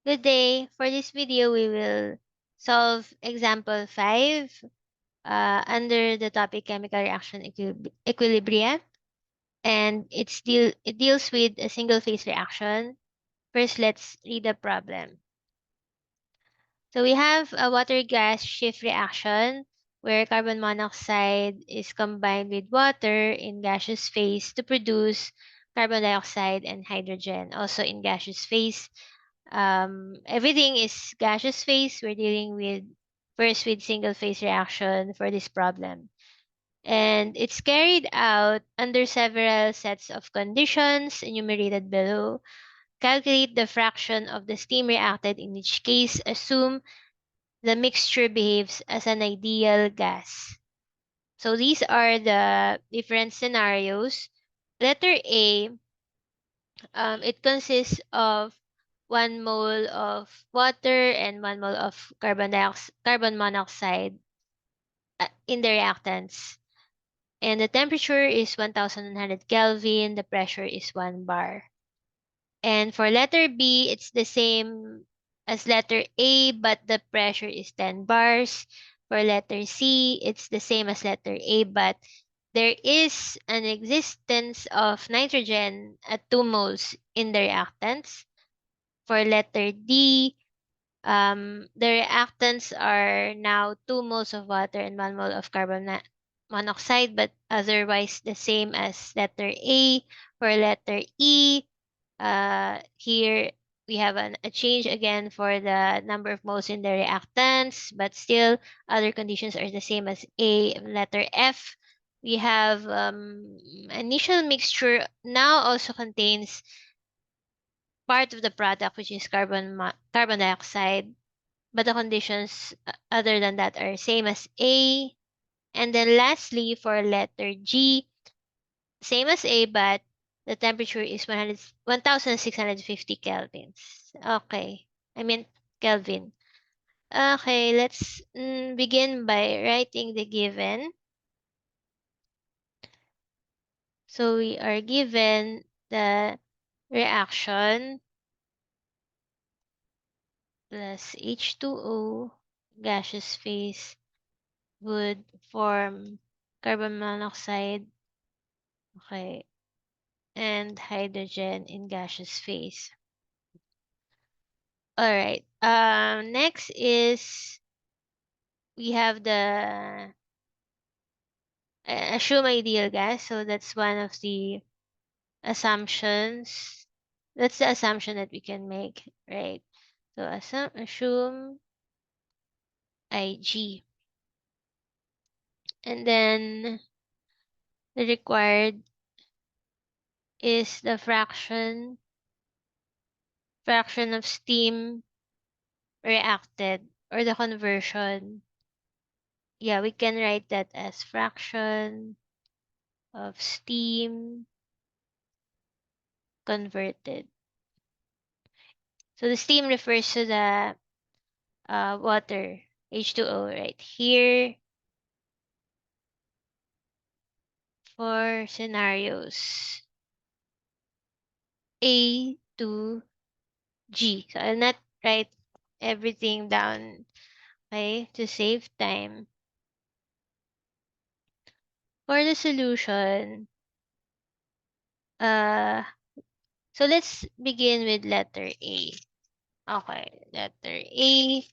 Good day. For this video, we will solve example 5 under the topic chemical reaction equilibria. And it deals with a single phase reaction. First, let's read the problem. So we have a water gas shift reaction where carbon monoxide is combined with water in gaseous phase to produce carbon dioxide and hydrogen, also in gaseous phase. Everything is gaseous phase. We're dealing with first with single phase reaction for this problem. And it's carried out under several sets of conditions enumerated below. Calculate the fraction of the steam reacted in each case. Assume the mixture behaves as an ideal gas. So these are the different scenarios. Letter A, it consists of 1 mole of water and 1 mole of carbon monoxide in the reactants. And the temperature is 1100 Kelvin. The pressure is 1 bar. And for letter B, it's the same as letter A, but the pressure is 10 bars. For letter C, it's the same as letter A, but there is an existence of nitrogen at 2 moles in the reactants. For letter D, the reactants are now 2 moles of water and 1 mole of monoxide, but otherwise the same as letter A. For letter E, here we have a change again for the number of moles in the reactants, but still other conditions are the same as A. Letter F, we have initial mixture now also contains part of the product, which is carbon dioxide, but the conditions other than that are same as A. And then lastly, for letter G, same as A, but the temperature is 1650 kelvins. Okay, I mean Kelvin. Okay, let's begin by writing the given. So we are given the reaction plus H2O gaseous phase would form carbon monoxide, okay, and hydrogen in gaseous phase. All right. Next is we have the assume ideal gas. So that's one of the assumptions. That's the assumption that we can make, right? So assume IG. And then the required is the fraction of steam reacted or the conversion. Yeah, we can write that as fraction of steam converted. So the steam refers to the water, H2O, right here for scenarios A to G. So I'll not write everything down, okay, to save time. For the solution, uh, so let's begin with letter A. Okay, letter A.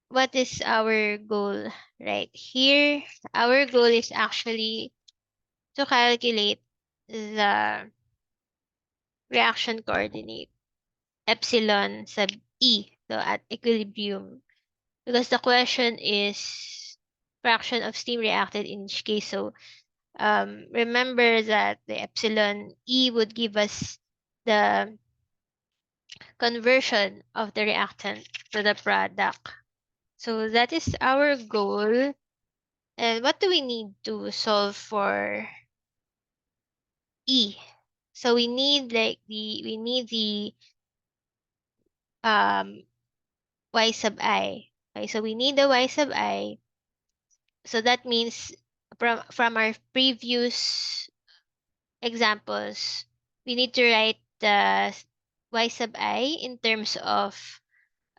What is our goal right here? Our goal is actually to calculate the reaction coordinate epsilon sub E, so at equilibrium. Because the question is fraction of steam reacted in each case. So remember that the epsilon E would give us the conversion of the reactant to the product. So that is our goal. And what do we need to solve for E? So we need the um y sub I. Okay, so we need the y sub I. So that means from our previous examples, we need to write the y sub I in terms of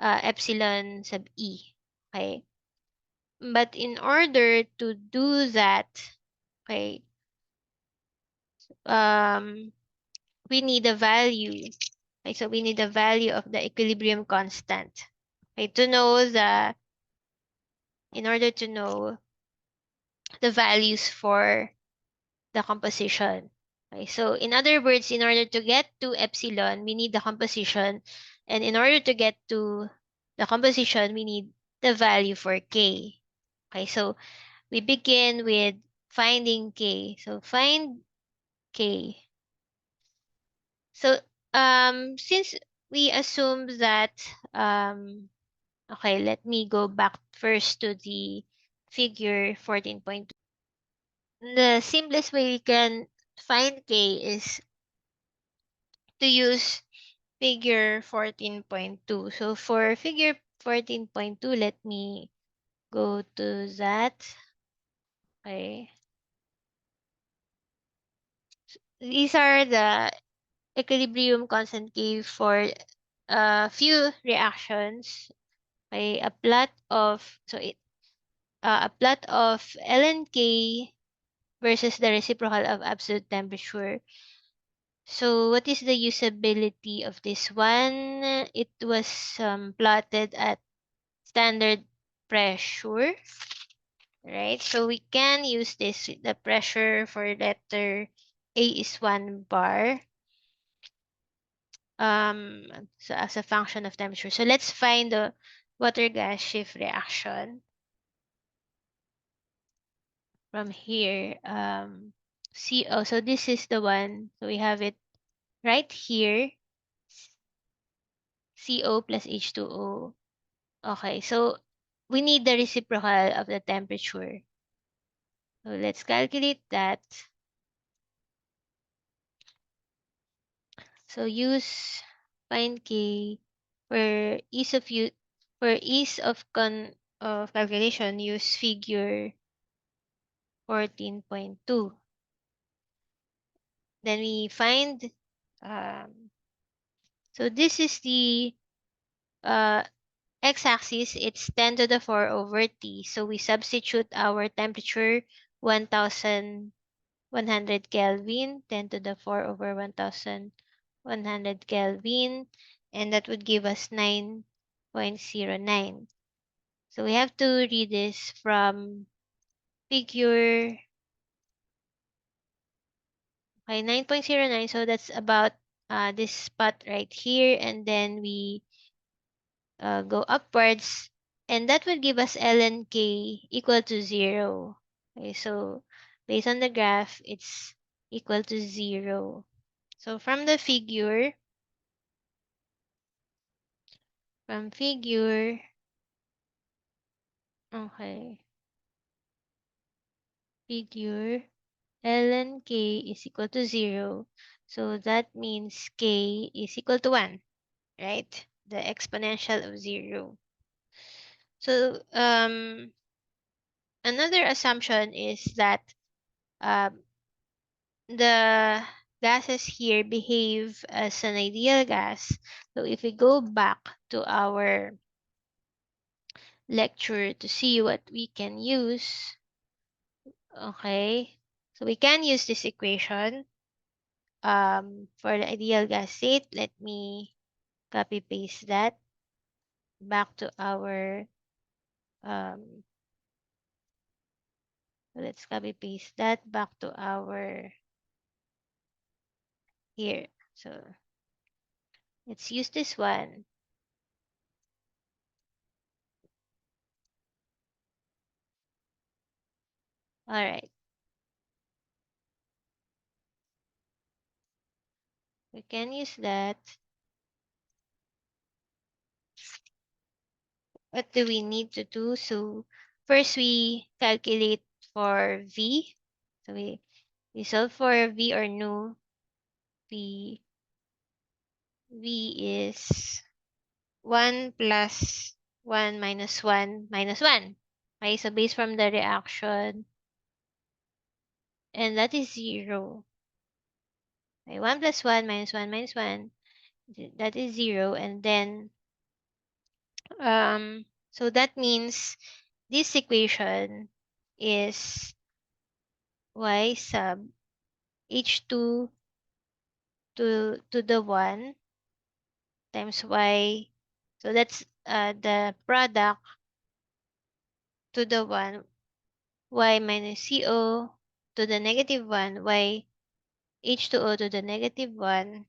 epsilon sub E. Okay. But in order to do that, okay, um, we need a value. Okay, so we need the value of the equilibrium constant. Okay, to know in order to know the values for the composition. Okay, so in other words, in order to get to epsilon, we need the composition. And in order to get to the composition, we need the value for K. Okay, so we begin with finding K. So find K. So since we assume that okay, let me go back first to the figure 14.2. The simplest way we can find K is to use figure 14.2. So for figure 14.2, let me go to that. Okay. These are the equilibrium constant K for a few reactions. Okay, a plot of a plot of ln K versus the reciprocal of absolute temperature. So what is the usability of this one? It was plotted at standard pressure, right? So we can use this. The pressure for letter A is 1 bar. So as a function of temperature. So let's find the water gas shift reaction from here. CO. So this is the one. So we have it right here. CO plus H2O. Okay, so we need the reciprocal of the temperature. So let's calculate that. So use find K for ease of of calculation, use figure 14.2. Then we find so this is the uh x-axis, it's 10 to the 4 over T. So we substitute our temperature 1100 Kelvin, 10 to the 4 over 1100 Kelvin, and that would give us 9.09. So we have to read this from figure 9.09. So that's about this spot right here, and then we go upwards, and that would give us ln K equal to 0. Okay, so based on the graph, it's equal to 0. So from figure, okay, figure ln K is equal to 0. So that means K is equal to 1, right? The exponential of 0. So another assumption is that um, the gases here behave as an ideal gas. So if we go back to our lecture to see what we can use, okay, so we can use this equation for the ideal gas state. Let me copy paste that back to our um, let's copy paste that back to our here. So let's use this one. All right, we can use that. What do we need to do? So first we calculate for V. So we solve for V or nu. V is 1 plus 1 minus 1 minus 1. Okay, so based from the reaction, and that is 0. Okay, 1 plus 1 minus 1 minus 1, that is 0. And then, so that means this equation is y sub h2 to the 1 times y. So that's the product to the 1, y minus CO to the negative 1, y H2O to the negative 1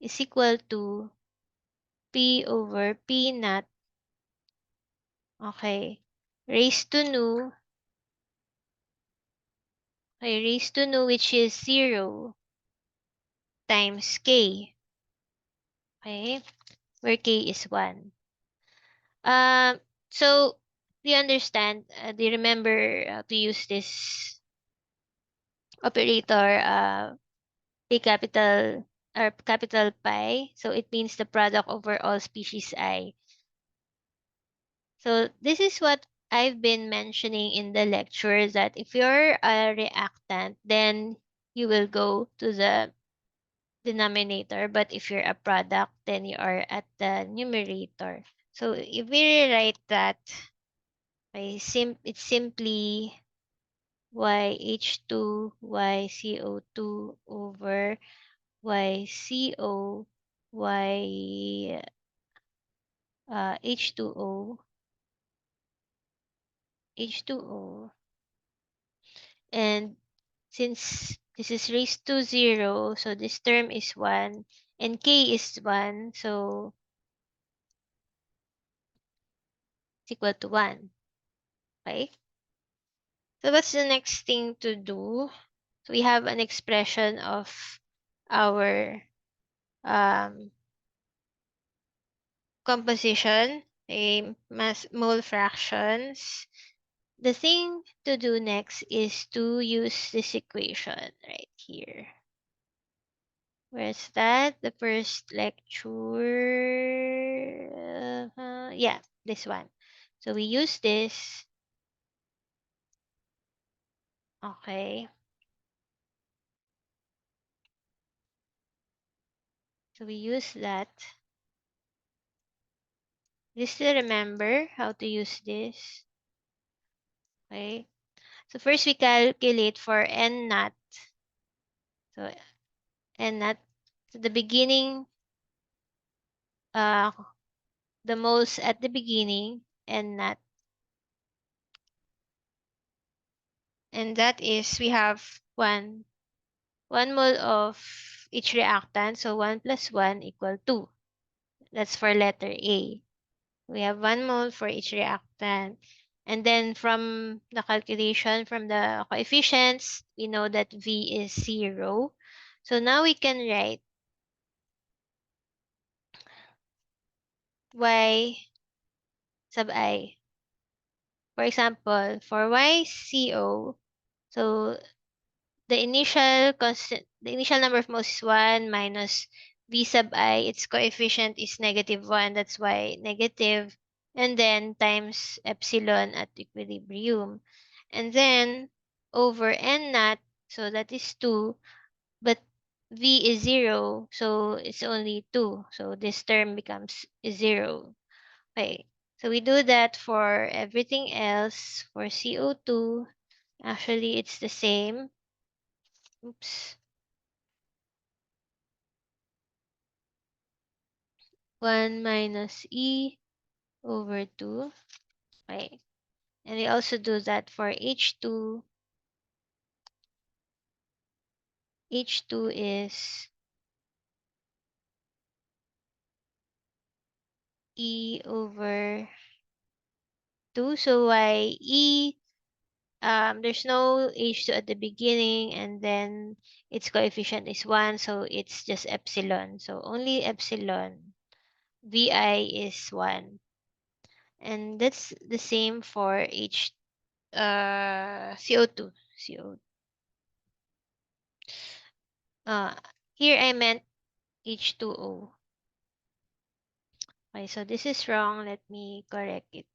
is equal to P over P naught, okay, raised to nu, okay, raised to nu, which is 0 times K, okay, where K is 1. Um, so, do you understand? Do you remember how to use this operator, P capital or capital pi? So, it means the product over all species I. So this is what I've been mentioning in the lecture, that if you're a reactant, then you will go to the denominator. But if you're a product, then you are at the numerator. So if we rewrite that, it's simply YH2 YCO2 over YCO Y H2O H2O. And since this is raised to 0, so this term is 1, and k is 1, so it's equal to 1. Okay? So what's the next thing to do? So we have an expression of our um, composition, a mass mole fractions. The thing to do next is to use this equation right here. Where's that? The first lecture. Yeah, this one. So we use this. Okay. So we use that. You still remember how to use this? Okay. So first we calculate for n naught. So n naught. So the beginning, uh, the moles at the beginning, n naught. And that is, we have one mole of each reactant. So 1 plus 1 equal 2. That's for letter A. We have 1 mole for each reactant. And then from the calculation from the coefficients, we know that V is 0. So now we can write Y sub I. For example, for YCO, so the initial number of moles is 1 minus V sub I, its coefficient is negative 1, that's why negative, and then times epsilon at equilibrium. And then over n naught, so that is 2, but V is 0, so it's only 2. So this term becomes 0. Okay, so we do that for everything else. For CO2, actually it's the same. Oops. 1 minus E over 2. Okay. And we also do that for H2. H2 is E over 2. So why E, there's no H2 at the beginning, and then its coefficient is 1, so it's just epsilon. So only epsilon. Vi is 1. And that's the same for CO2. CO. Uh, Here I meant H2O. Okay, so this is wrong. Let me correct it.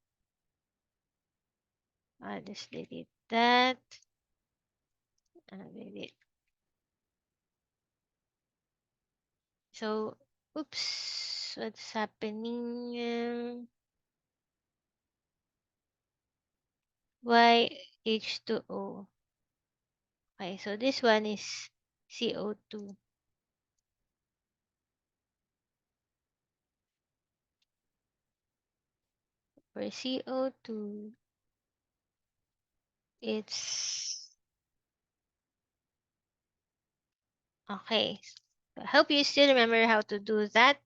I'll just delete that. Delete. So, oops, what's happening? Why H2O? Okay, so this one is CO2. For CO2, it's okay. I hope you still remember how to do that.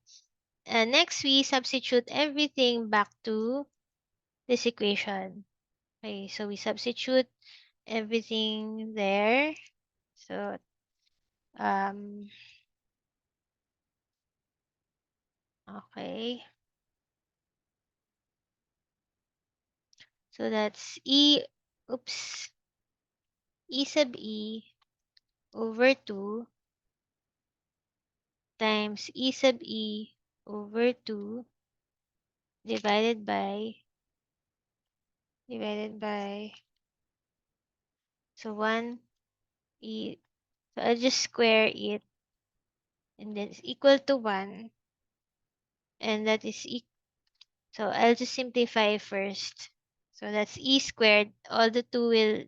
Next, we substitute everything back to this equation. Okay, so we substitute everything there. So, um, okay. So that's oops, E sub E over 2 times E sub E over 2 divided by, so 1 E, so I'll just square it, and then it's equal to 1, and that is so I'll just simplify first. So that's E squared. All the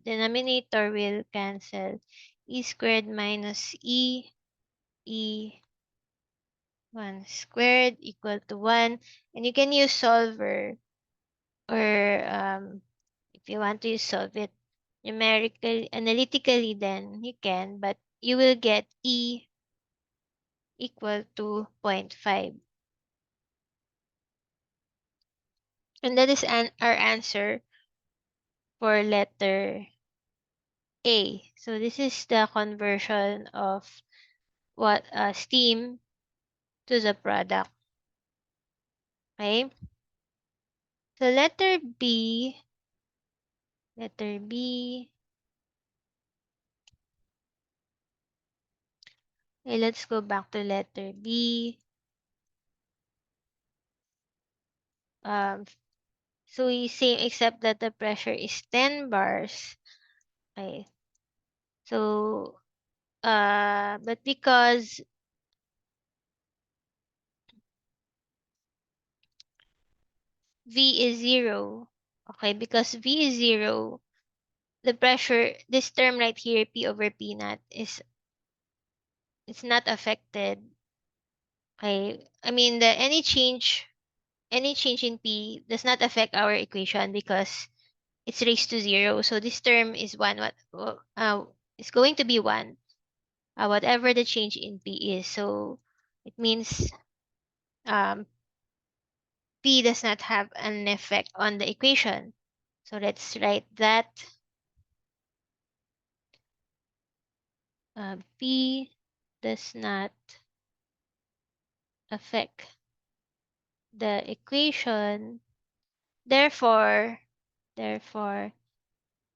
denominator will cancel. E squared minus E 1 squared equal to 1. And you can use solver, or if you want to solve it numerically, analytically, then you can, but you will get E equal to zero point 0.5. And that is our answer for letter A. So this is the conversion of what steam to the product. Okay? So letter B. Okay, let's go back to letter B. Um, so we same except that the pressure is 10 bars. Okay. So but because V is 0, okay, because V is 0, the pressure, this term right here, P over P naught, it's not affected. Okay. I mean, any change in P does not affect our equation because it's raised to 0. So this term is 1. It's going to be 1, whatever the change in P is. So it means um, P does not have an effect on the equation. So let's write that P does not affect the equation. Therefore,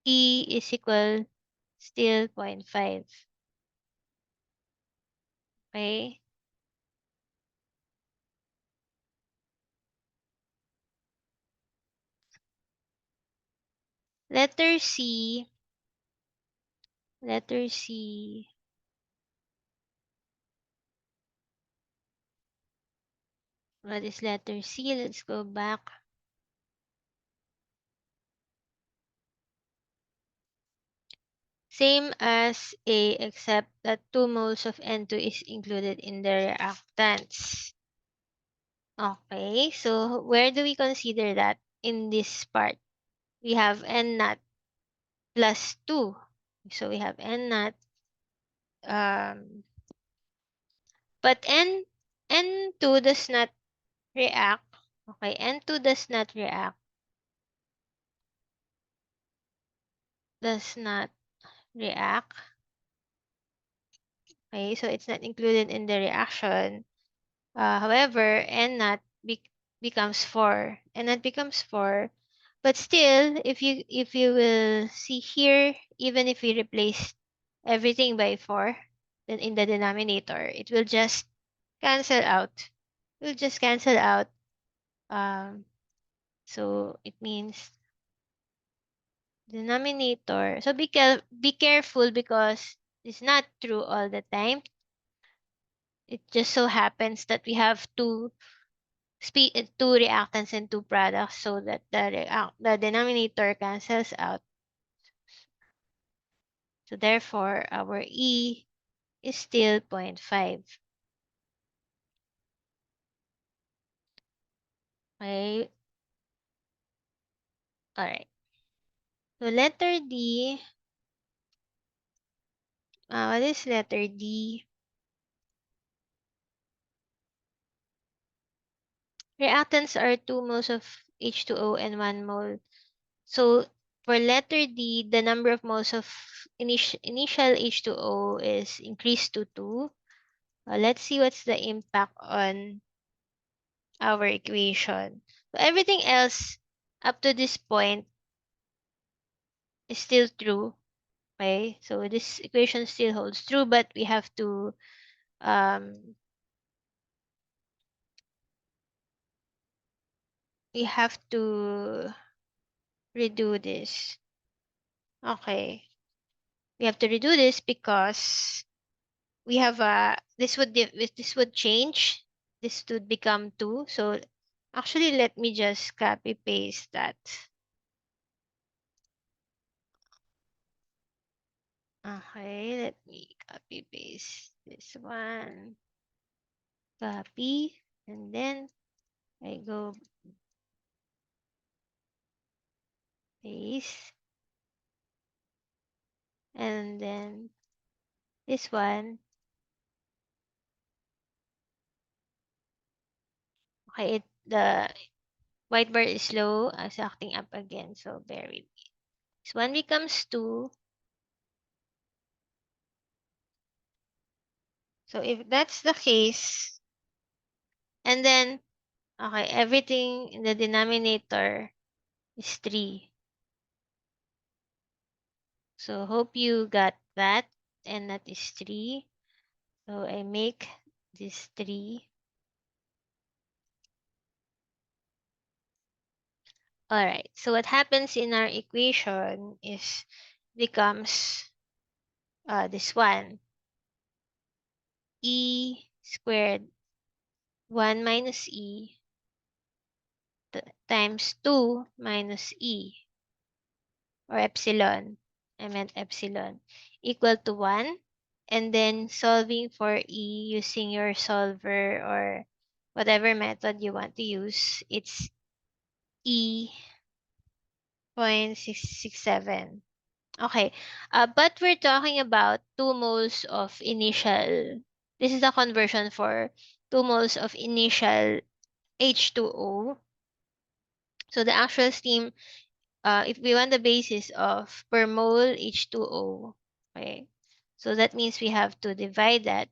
E is equal still 0.5. Okay? Letter C. Letter C. What is letter C? Let's go back. Same as A, except that 2 moles of N2 is included in the reactants. Okay, so where do we consider that in this part? We have N naught plus 2. So we have N naught. But N2 does not react. Okay, N2 does not react. Does not react. Okay, so it's not included in the reaction. However, N naught becomes 4. N naught becomes 4. But still, if you will see here, even if we replace everything by 4, then in the denominator, it will just cancel out. It will just cancel out. Um, so it means denominator. So be careful because it's not true all the time. It just so happens that we have two reactants and two products, so that the denominator cancels out. So therefore, our E is still 0.5. Okay. All right. So letter D. What is letter D? Reactants are 2 moles of H2O and 1 mole. So for letter D, the number of moles of initial H2O is increased to 2. Let's see what's the impact on our equation. So everything else up to this point is still true. Okay, so this equation still holds true, but um, we have to redo this. Okay, we have to redo this because we have this would change. This would become 2. So actually, let me just copy paste that. Okay, let me copy paste this one. Copy, and then I go paste, and then this one. Okay, the white bar is low, it's acting up again, so bear with me. This one becomes 2. So if that's the case, and then, okay, everything in the denominator is 3. So hope you got that, and that is 3. So I make this 3. All right, so what happens in our equation is becomes this one, E squared 1 minus E times 2 minus E, or epsilon, I meant epsilon, equal to 1. And then solving for E using your solver or whatever method you want to use, it's E 0.667. Okay, but we're talking about 2 moles of initial. This is the conversion for 2 moles of initial H2O. So the actual steam, if we want the basis of per mole H2O, okay, so that means we have to divide that.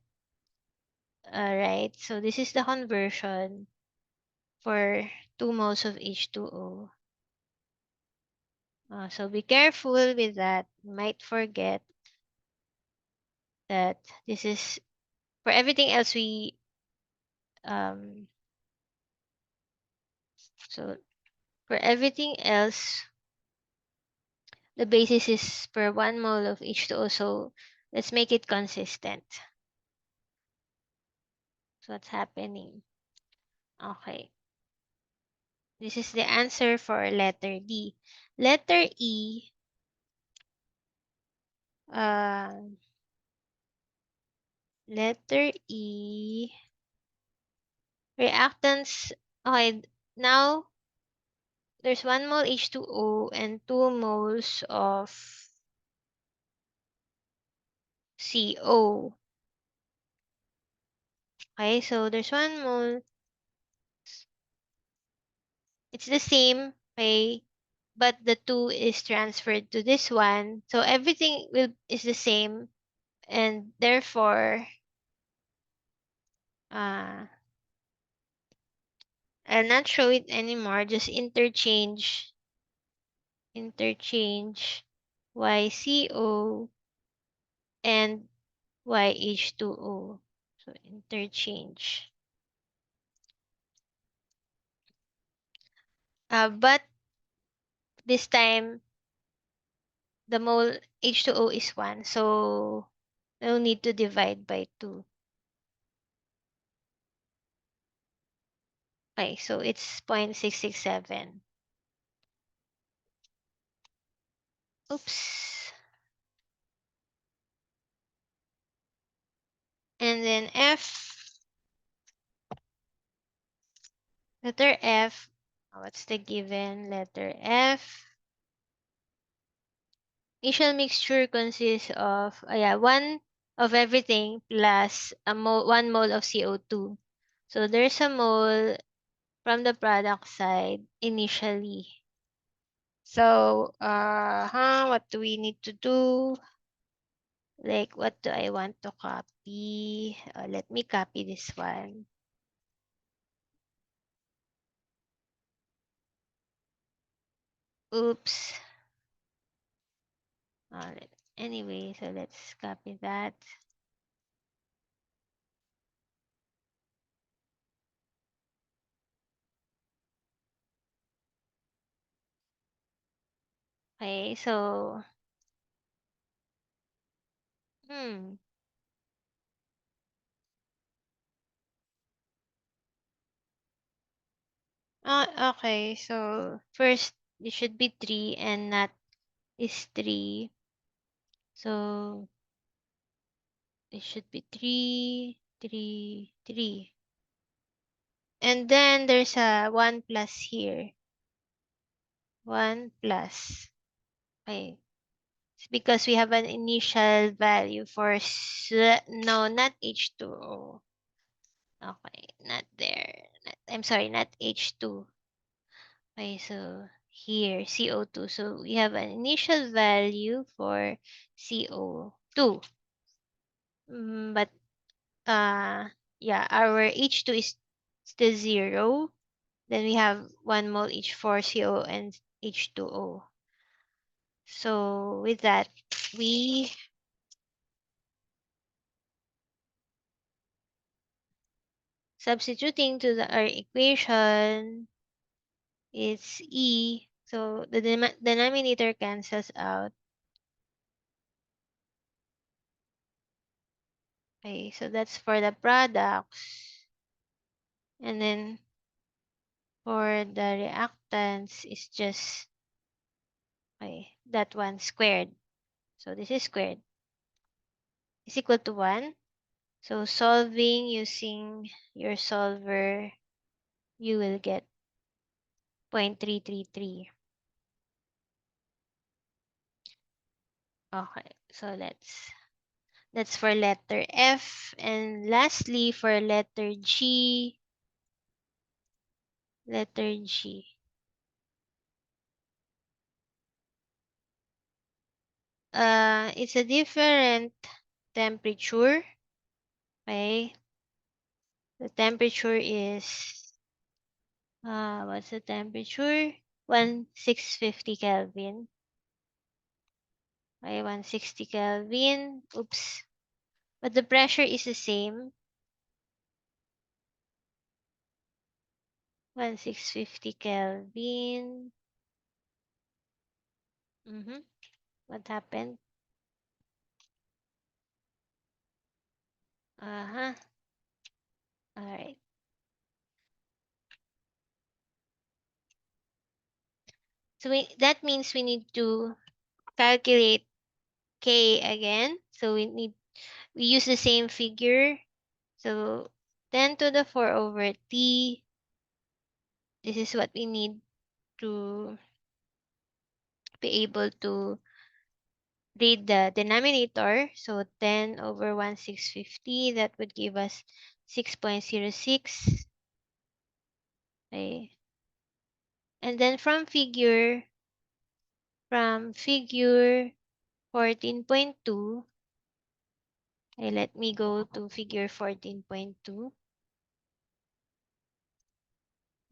Right, so this is the conversion for 2 moles of H2O. So be careful with that. You might forget that this is for everything else um so for everything else the basis is per 1 mole of H2O, so let's make it consistent. So what's happening? Okay. This is the answer for letter D. Letter E, uh, letter E, reactants. Okay, now there's 1 mole H2O and 2 moles of CO. Okay, so there's 1 mole. It's the same, okay, but the 2 is transferred to this one. So everything is the same, and therefore, uh, I'll not show it anymore. Just interchange YCO and YH2O. So interchange. But this time the mole H2O is 1, so no need to divide by 2. Okay, so it's 0.667. Oops. And then letter F, what's the given? Letter F. Initial mixture consists of, yeah, 1 of everything plus 1 mole of CO2. So there's a mole from the product side initially. So, what do we need to do? Like, what do I want to copy? Let me copy this one. Oops. Anyway, so let's copy that. Okay, so, hmm. Okay, so first, it should be 3 and not is 3. So, it should be 3, 3, 3. And then there's a 1 plus here. 1 plus. Okay. It's because we have an initial value for, no, not H2O. Okay, not there. I'm sorry, not H2. Okay, so here, CO2. So we have an initial value for CO2. But yeah, our H2 is still 0. Then we have 1 mole each for CO and H2O. So with that, we substituting to our equation, it's E. So the denominator cancels out. Okay, so that's for the products. And then for the reactants, it's just, okay, that one squared. So this is squared. Is equal to 1. So solving using your solver, you will get 0.333. Okay, so that's for letter F. And lastly, for letter G, it's a different temperature. Okay, the temperature is, what's the temperature? 1650 Kelvin. Okay, 160 Kelvin. Oops. But the pressure is the same. 1650 Kelvin. What happened? Uh-huh. All right. So that means we need to calculate K again. So we use the same figure. So 10 to the 4 over T. This is what we need to be able to read the denominator. So 10 over 1650, that would give us 6.06. Okay. And then from figure 14.2, okay, let me go to figure 14.2.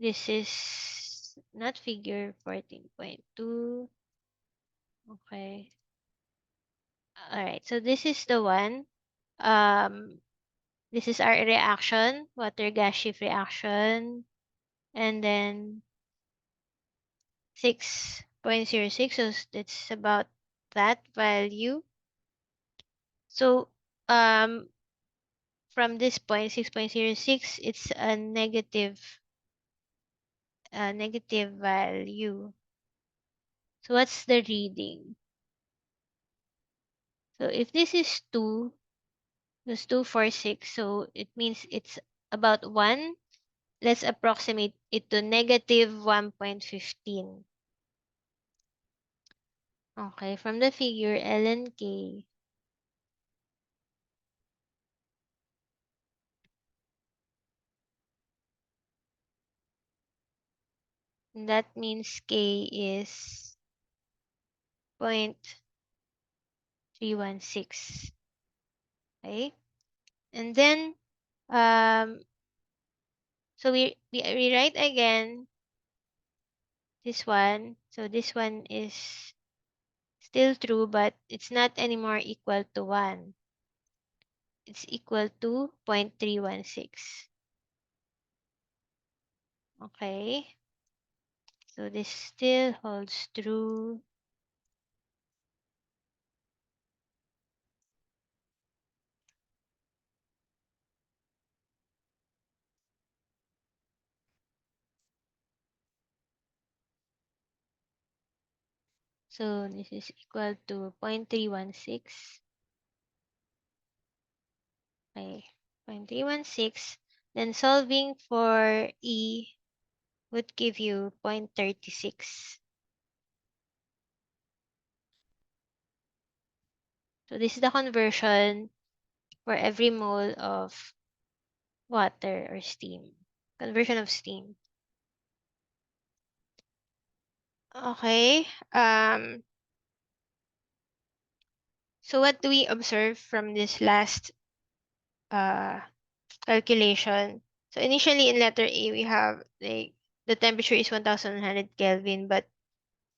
This is not figure 14.2. Okay. All right. So this is the one. Um, this is our reaction, water gas shift reaction. And then 6.06. So it's about that value. So from this point, 6.06, it's a negative a negative value. So what's the reading? So if this is 2, that's 2, 4, 6, so it means it's about 1. Let's approximate it to negative 1.15. Okay, from the figure ln k, that means k is 0.316. Okay? And then, so we write again this one. So this one is still true, but it's not anymore equal to 1. It's equal to 0.316. Okay? So this still holds true. So this is equal to 0.316. Okay, 0.316. Then solving for E would give you 0.36. So this is the conversion for every mole of water or steam. Conversion of steam. Okay. So what do we observe from this last uh calculation? So initially in letter A we have like the temperature is 1100 Kelvin, but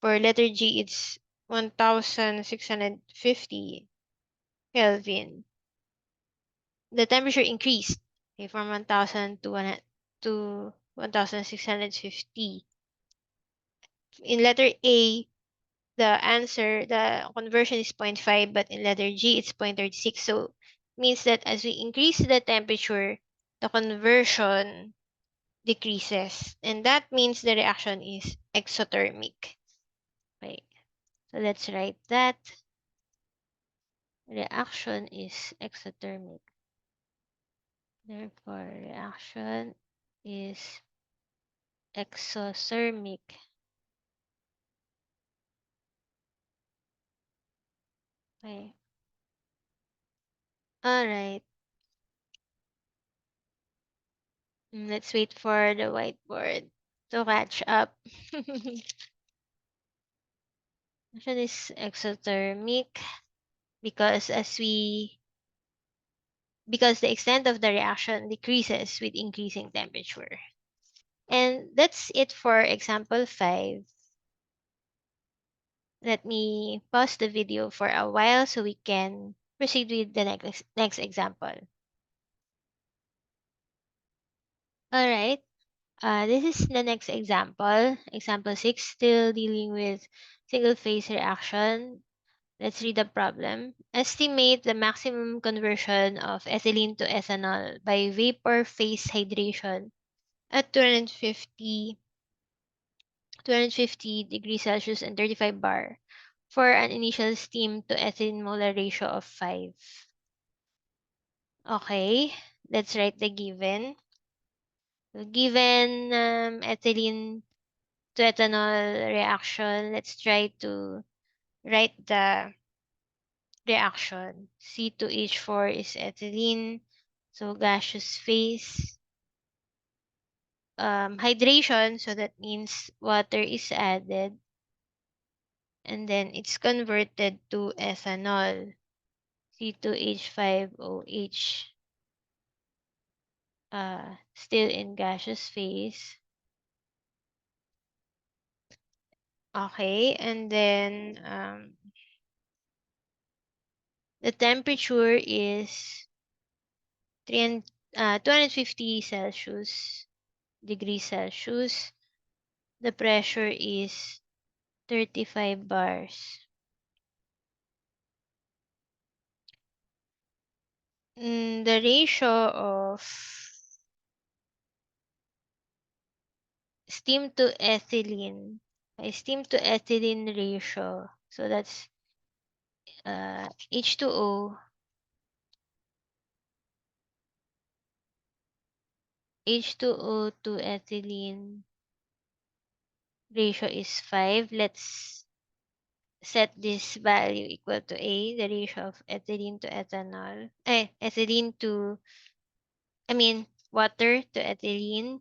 for letter G it's 1650 Kelvin. The temperature increased, okay, from 1000 to 1 to 1650. In letter A, the conversion is zero point 0.5, but in letter G, it's 0.36. So means that as we increase the temperature, the conversion decreases. And that means the reaction is exothermic. Okay, so let's write that. Reaction is exothermic. Therefore, reaction is exothermic. Okay. All right. Let's wait for the whiteboard to catch up. Reaction is exothermic because because the extent of the reaction decreases with increasing temperature. And that's it for example 5. Let me pause the video for a while so we can proceed with the next example. All right. This is the next example. Example 6, still dealing with single phase reaction. Let's read the problem. Estimate the maximum conversion of ethylene to ethanol by vapor phase hydration at 250 degrees Celsius and 35 bar for an initial steam to ethylene molar ratio of 5. Okay, let's write the given. So given ethylene to ethanol reaction, let's try to write the reaction. C2H4 is ethylene, so gaseous phase. Hydration, so that means water is added, and then it's converted to ethanol, C2H5OH, still in gaseous phase. Okay, and then the temperature is 250 degrees Celsius. The pressure is 35 bars. The ratio of steam to ethylene. Steam to ethylene ratio. So that's H2O. H2O to ethylene ratio is 5. Let's set this value equal to A, the ratio of ethylene to ethanol. Ethylene to, water to ethylene.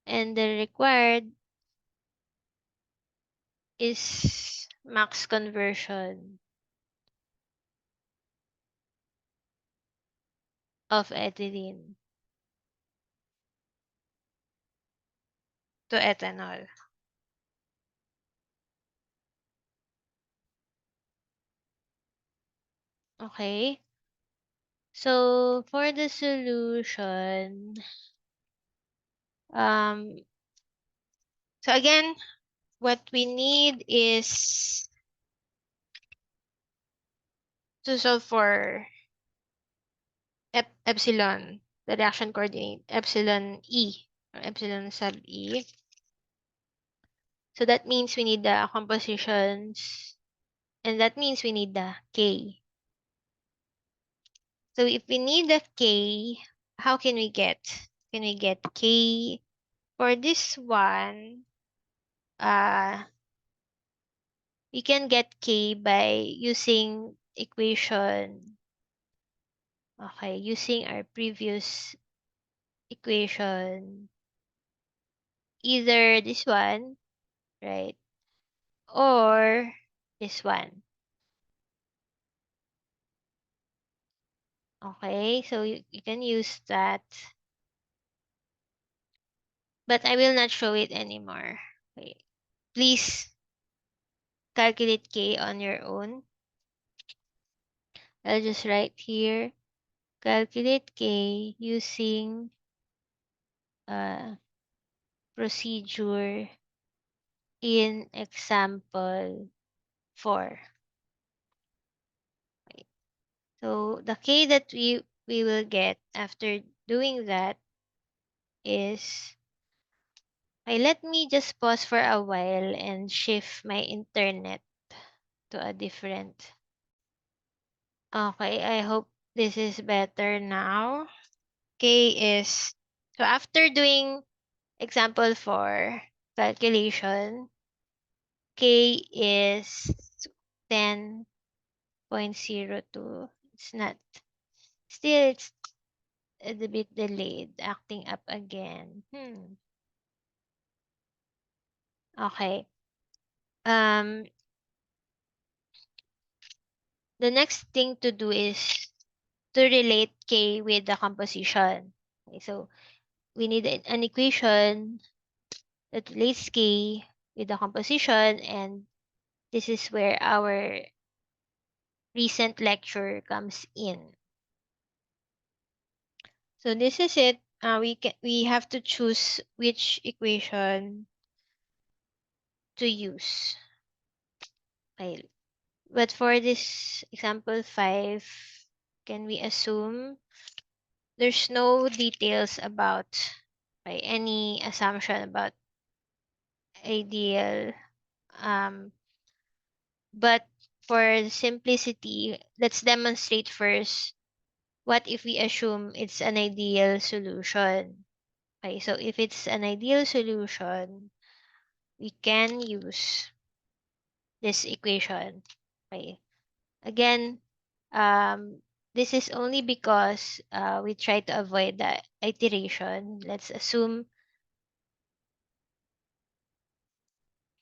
And the required is max conversion of ethylene to ethanol. Okay. So for the solution, um, so again, what we need is to solve for epsilon, the reaction coordinate, epsilon E, or epsilon sub E. So that means we need the compositions, and that means we need the K. So if we need the K, how can we get? Can we get K? For this one, we can get K by using equation. Okay, using our previous equation. Either this one, right? Or this one. Okay, so you can use that. But I will not show it anymore. Okay. Please calculate K on your own. I'll just write here. Calculate K using procedure in example 4. Okay. So the K that we will get after doing that is, okay, let me just pause for a while and shift my internet to a different. Okay, I hope this is better now. K is, so after doing example 4 calculation, K is 10.02. It's not, still it's a bit delayed, acting up again. Okay. Um, the next thing to do is to relate K with the composition. Okay, so we need an equation that relates K with the composition, and this is where our recent lecture comes in. So this is it. We have to choose which equation to use. Okay. But for this example 5, can we assume there's no details about, by any assumption about ideal. But for simplicity, let's demonstrate first what if we assume it's an ideal solution. Okay, so if it's an ideal solution, we can use this equation. Okay. Again, this is only because we try to avoid the iteration. Let's assume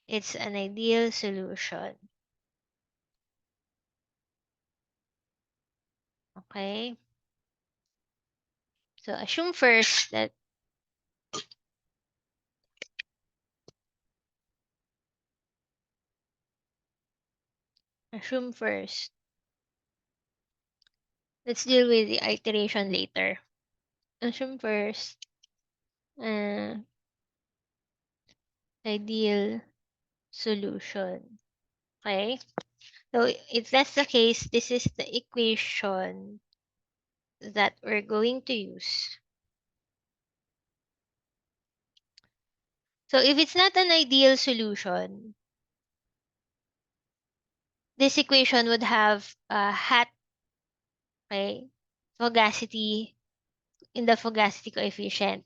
it's an ideal solution. Okay. So assume first that assume first. Let's deal with the iteration later. Assume first uh, ideal solution. Okay. So if that's the case, this is the equation that we're going to use. So if it's not an ideal solution, this equation would have a hat, okay, fugacity in the fugacity coefficient.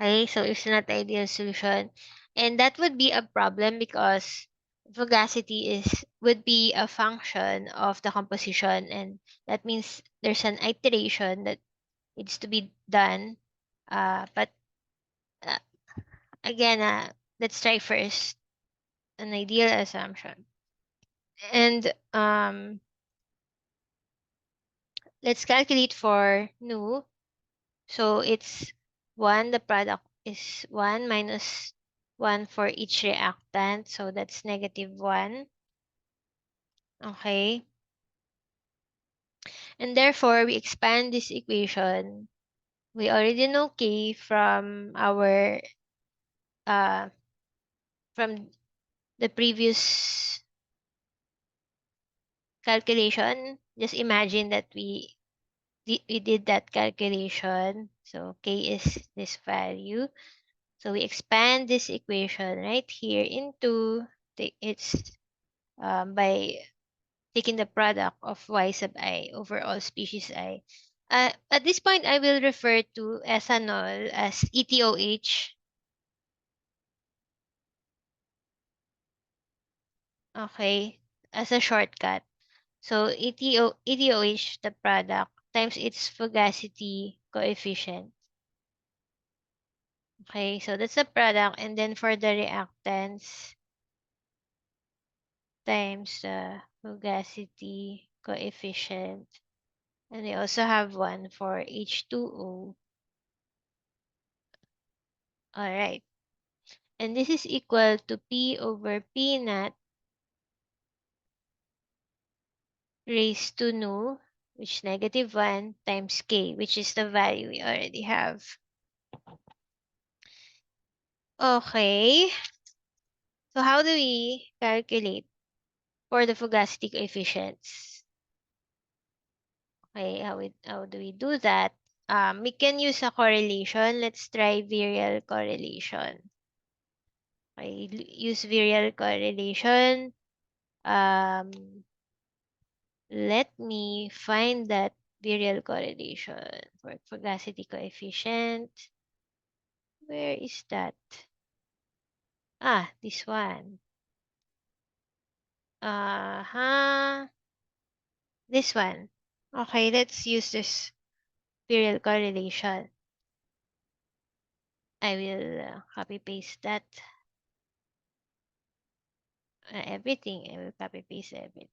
Okay, so it's not the ideal solution. And that would be a problem because fugacity would be a function of the composition, and that means there's an iteration that needs to be done. But uh, again, let's try first an ideal assumption. And let's calculate for nu. So it's 1, the product is 1 minus 1 for each reactant. So that's -1. Okay. And therefore, we expand this equation. We already know K from our from the previous calculation. Just imagine that we did that calculation. So K is this value. So we expand this equation right here into its by taking the product of y sub I over all species I. At this point, I will refer to ethanol as ETOH. Okay, as a shortcut. So ETOH, the product, times its fugacity coefficient. Okay, so that's the product. And then for the reactants, times the fugacity coefficient. And we also have one for H2O. All right. And this is equal to P over P naught raised to nu, which is -1 times K, which is the value we already have. Okay. So how do we calculate for the fugacity coefficients? Okay, how do we do that? We can use a correlation. Let's try virial correlation. Okay, use virial correlation. Let me find that virial correlation for fugacity coefficient. Where is that? Ah, this one. Uh-huh. This one. Okay, let's use this virial correlation. I will copy paste that. Everything. I will copy paste everything.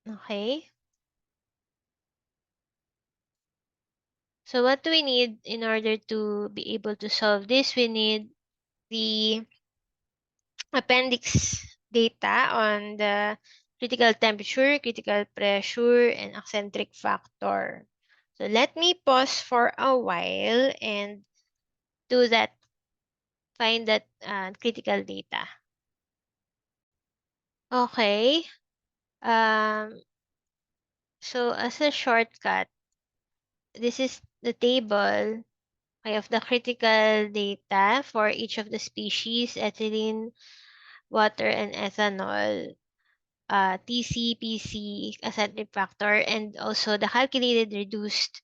Okay. So what do we need in order to be able to solve this? We need the appendix data on the critical temperature, critical pressure, and eccentric factor. So let me pause for a while and do that, find that critical data. Okay. Um, so as a shortcut, this is the table, okay, of the critical data for each of the species, ethylene, water, and ethanol. TC, PC, eccentric factor, and also the calculated reduced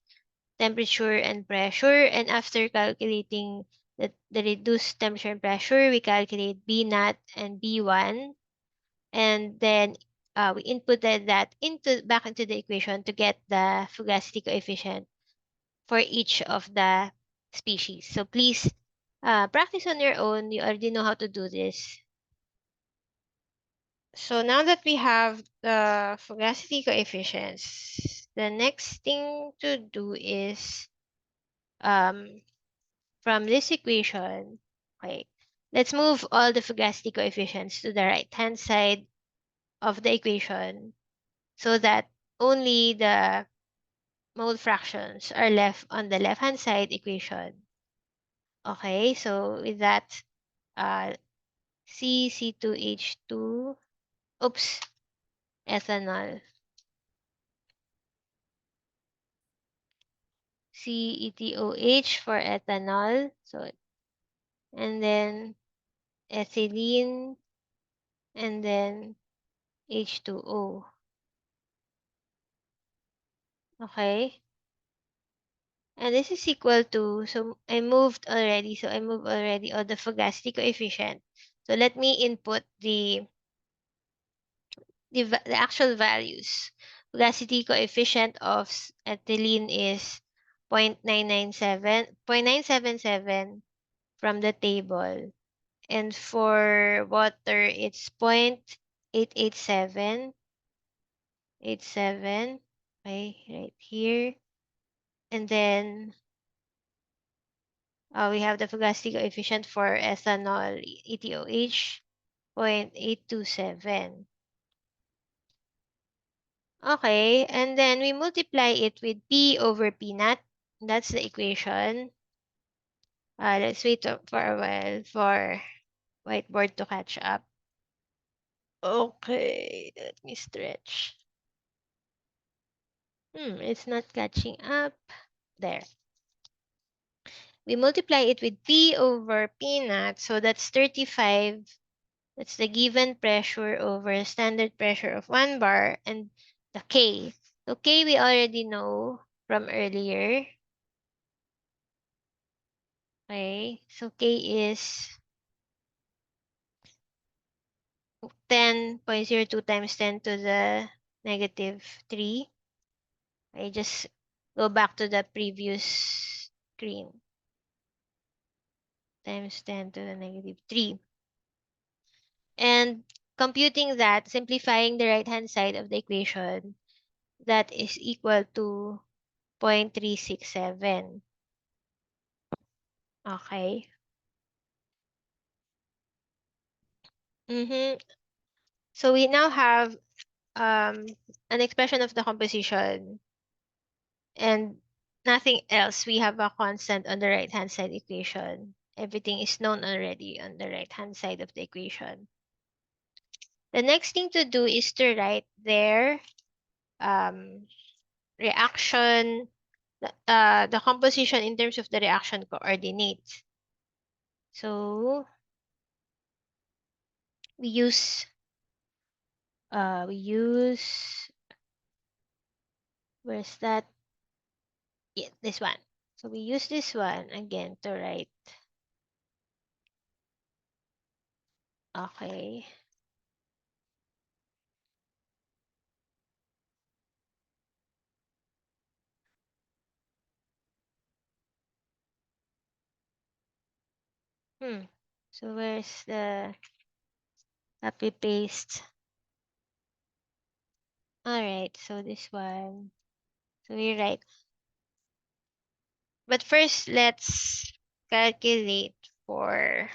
temperature and pressure. And after calculating the reduced temperature and pressure, we calculate B naught and B1. And then we inputted that back into the equation to get the fugacity coefficient for each of the species. So please practice on your own. You already know how to do this. So now that we have the fugacity coefficients, the next thing to do is from this equation, okay, let's move all the fugacity coefficients to the right-hand side of the equation so that only the mole fractions are left on the left-hand side equation. Okay, so with that, uh, C2H2, oops, ethanol. CETOH for ethanol. So, and then ethylene, and then H2O. Okay. And this is equal to, so I moved already. So I moved already on the fugacity coefficient. So let me input the actual values. Fugacity coefficient of ethylene is 0.977 from the table. And for water, it's 0.887. 87. Okay, right here. And then we have the fugacity coefficient for ethanol, ETOH, 0.827. Okay, and then we multiply it with P over P naught. That's the equation. Let's wait for a while for whiteboard to catch up. Okay, let me stretch. It's not catching up. There. We multiply it with P over P naught, so that's 35. That's the given pressure over standard pressure of 1 bar, and the K. So K we already know from earlier. Okay, so K is 10.02 times 10 to the negative 3. I just go back to the previous screen. Times 10 to the negative 3. And computing that, simplifying the right-hand side of the equation, that is equal to 0.367. Okay. So we now have an expression of the composition and nothing else. We have a constant on the right-hand side equation. Everything is known already on the right-hand side of the equation. The next thing to do is to write their reaction, the composition in terms of the reaction coordinates. So we use where's that? Yeah, this one. So we use this one again to write. Okay. So where's the copy paste? Alright, so this one. So we write. But first, let's calculate for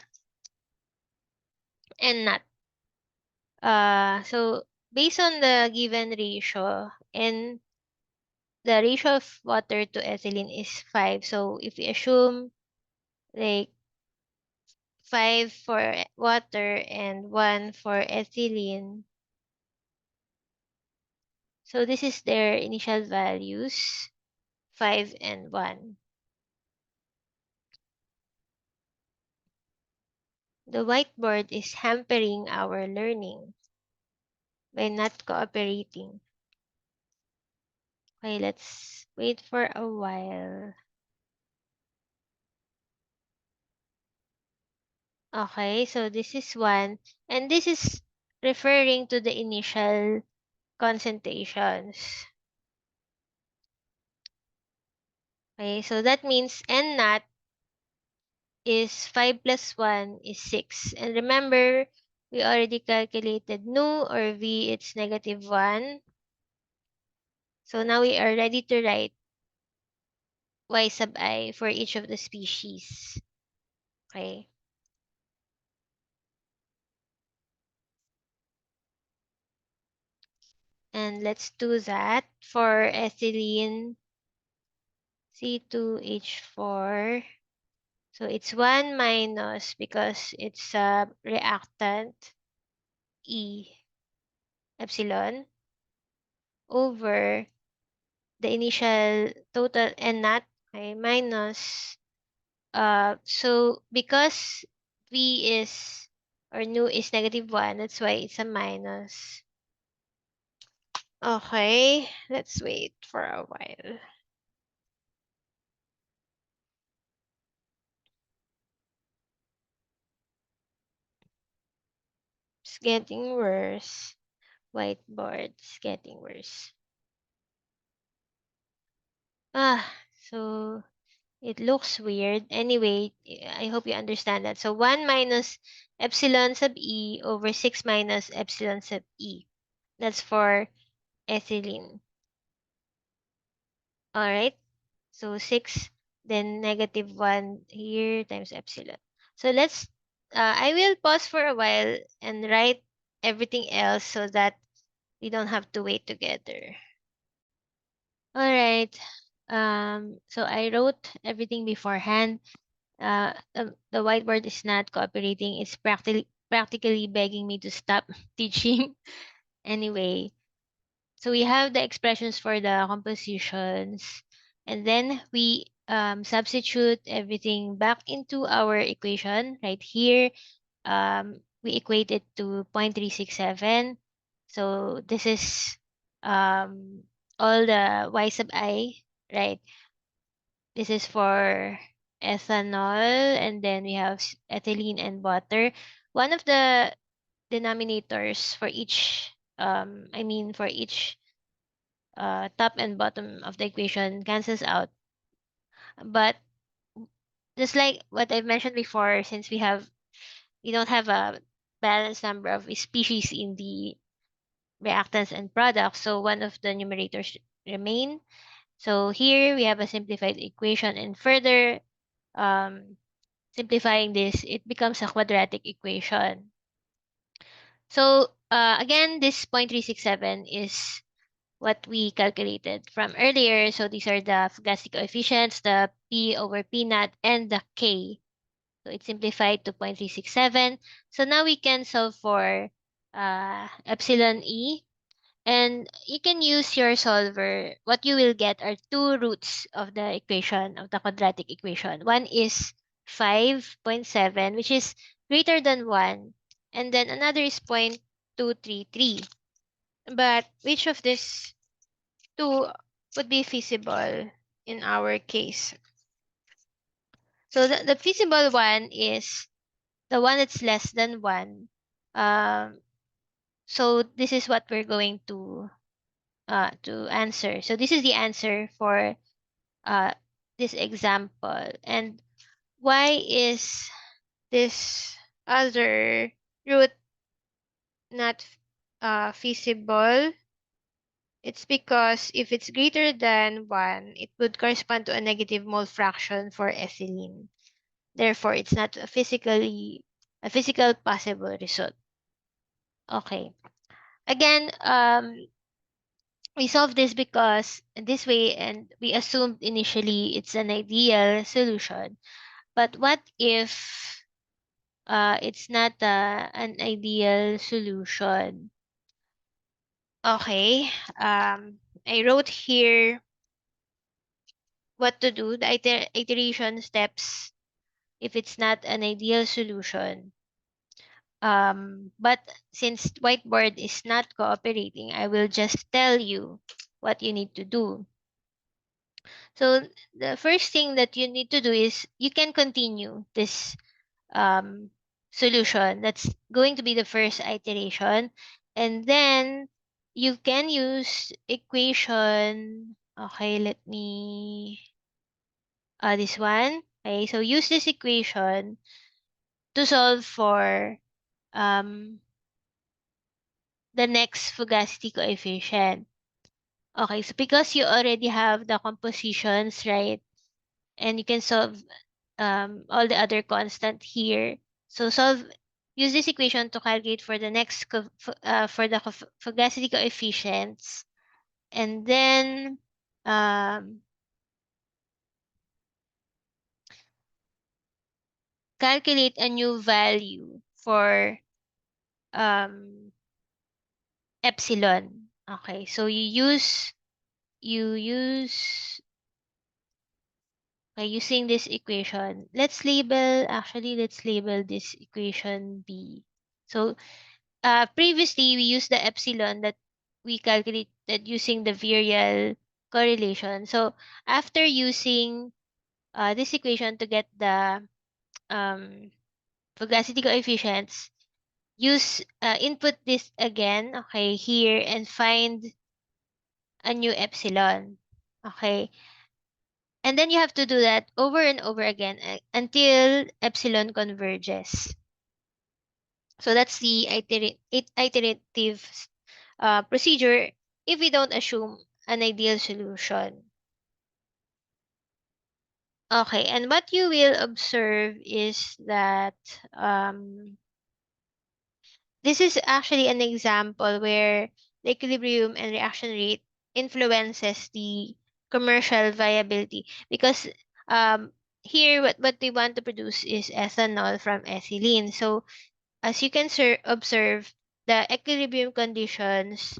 N naught. So based on the given ratio, and the ratio of water to ethylene is 5. So if we assume like 5 for water and 1 for ethylene, so this is their initial values, 5 and 1. The whiteboard is hampering our learning by not cooperating. Okay, let's wait for a while. Okay, so this is 1. And this is referring to the initial concentrations. Okay, so that means N naught is 5 plus 1 is 6. And remember, we already calculated nu or V, it's negative 1. So now we are ready to write Y sub I for each of the species. Okay. And let's do that for ethylene C2H4. So it's 1 minus because it's a reactant E epsilon over the initial total N naught Okay, minus. So because v is, or nu is -1, that's why it's a minus. Okay, let's wait for a while. It's getting worse. Whiteboard is getting worse. So it looks weird. Anyway, I hope you understand that. So 1 minus epsilon sub e over 6 minus epsilon sub e. That's for ethylene. All right. So 6, then -1 here times epsilon. So I will pause for a while and write everything else so that we don't have to wait together. All right. So I wrote everything beforehand. The whiteboard is not cooperating. It's practically begging me to stop teaching. Anyway, so we have the expressions for the compositions, and then we substitute everything back into our equation right here. We equate it to 0.367. So this is all the y sub I, right? This is for ethanol, and then we have ethylene and water. One of the denominators for each, for each top and bottom of the equation cancels out. But just like what I've mentioned before, since we don't have a balanced number of species in the reactants and products, so one of the numerators remain. So here we have a simplified equation, and further um, simplifying this, it becomes a quadratic equation. So again, this 0.367 is what we calculated from earlier. So these are the Fugacity coefficients, the P over P naught, and the K. So it's simplified to 0.367. So now we can solve for epsilon E. And you can use your solver. What you will get are two roots of the equation, of the quadratic equation. One is 5.7, which is greater than 1. And then another is 0.233. But which of these two would be feasible in our case? So the feasible one is the one that's less than 1. Um, so this is what we're going to answer. So this is the answer for uh, this example. And why is this other root not feasible? It's because if it's greater than 1, it would correspond to a negative mole fraction for ethylene. Therefore, it's not a physical possible result. Okay. Again, we solve this because this way, and we assumed initially it's an ideal solution. But what if it's not an ideal solution? Okay. I wrote here what to do, the iteration steps if it's not an ideal solution. But since whiteboard is not cooperating, I will just tell you what you need to do. So the first thing that you need to do is you can continue this um, solution. That's going to be the first iteration. And then you can use equation. Okay, let me, this one. Okay, so use this equation to solve for um, the next Fugacity coefficient. Okay, so because you already have the compositions, right? And you can solve all the other constant here. So use this equation to calculate for the next for the Fugacity coefficients, and then um, calculate a new value for um, epsilon. Okay, so you use Okay, using this equation, let's label this equation B. So previously we used the epsilon that we calculated using the virial correlation. So after using this equation to get the um, pugnacity coefficients, use input this again, okay, here and find a new epsilon. Okay. And then you have to do that over and over again until epsilon converges. So that's the iterative procedure if we don't assume an ideal solution. Okay, and what you will observe is that this is actually an example where the equilibrium and reaction rate influences the commercial viability because here what they want to produce is ethanol from ethylene. So as you can observe, the equilibrium conditions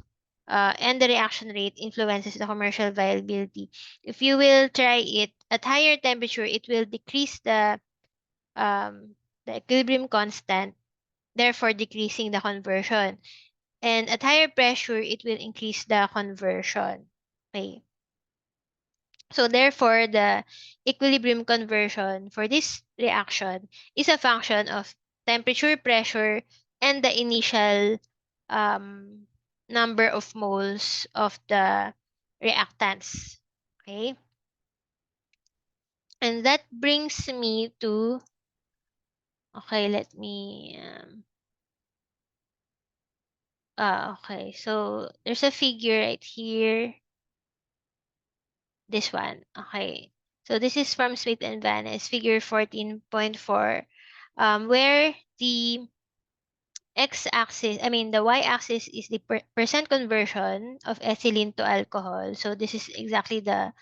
and the reaction rate influences the commercial viability. If you will try it at higher temperature, it will decrease the equilibrium constant, therefore decreasing the conversion. And at higher pressure, it will increase the conversion. Okay. So therefore, the equilibrium conversion for this reaction is a function of temperature, pressure, and the initial um, number of moles of the reactants. Okay. And that brings me to, okay, let me, okay, so there's a figure right here. This one. Okay. So this is from Smith and Van. It's figure 14.4, where the x-axis, I mean the y-axis is the percent conversion of ethylene to alcohol. So this is exactly the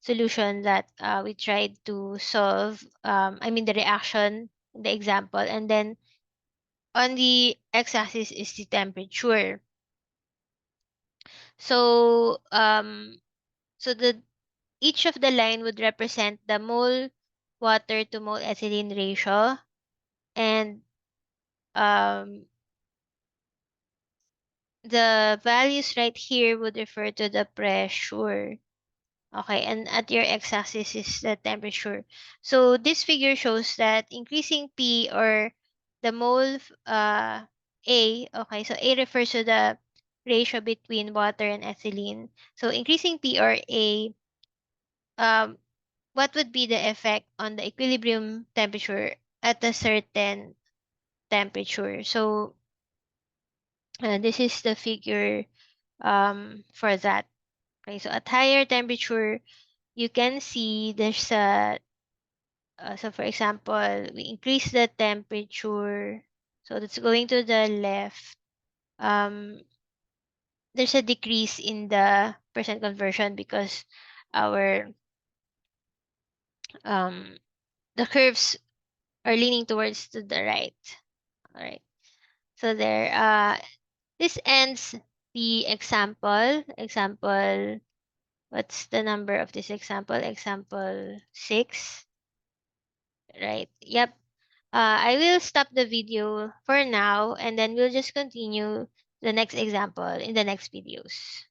solution that we tried to solve. I mean the reaction, the example, and then on the x-axis is the temperature. So so the each of the line would represent the mole water to mole ethylene ratio, and um, the values right here would refer to the pressure. Okay, and at your x-axis is the temperature. So this figure shows that increasing P or the mole A, okay, so A refers to the ratio between water and ethylene. So increasing P or A, um, what would be the effect on the equilibrium temperature at a certain temperature? So this is the figure for that. Okay, so at higher temperature, you can see there's a so for example, we increase the temperature. So that's going to the left. Um, there's a decrease in the percent conversion because our um the curves are leaning towards to the right. All right. So there, this ends the example. Example, what's the number of this example? Example 6, right? Yep. I will stop the video for now and then we'll just continue the next example in the next videos.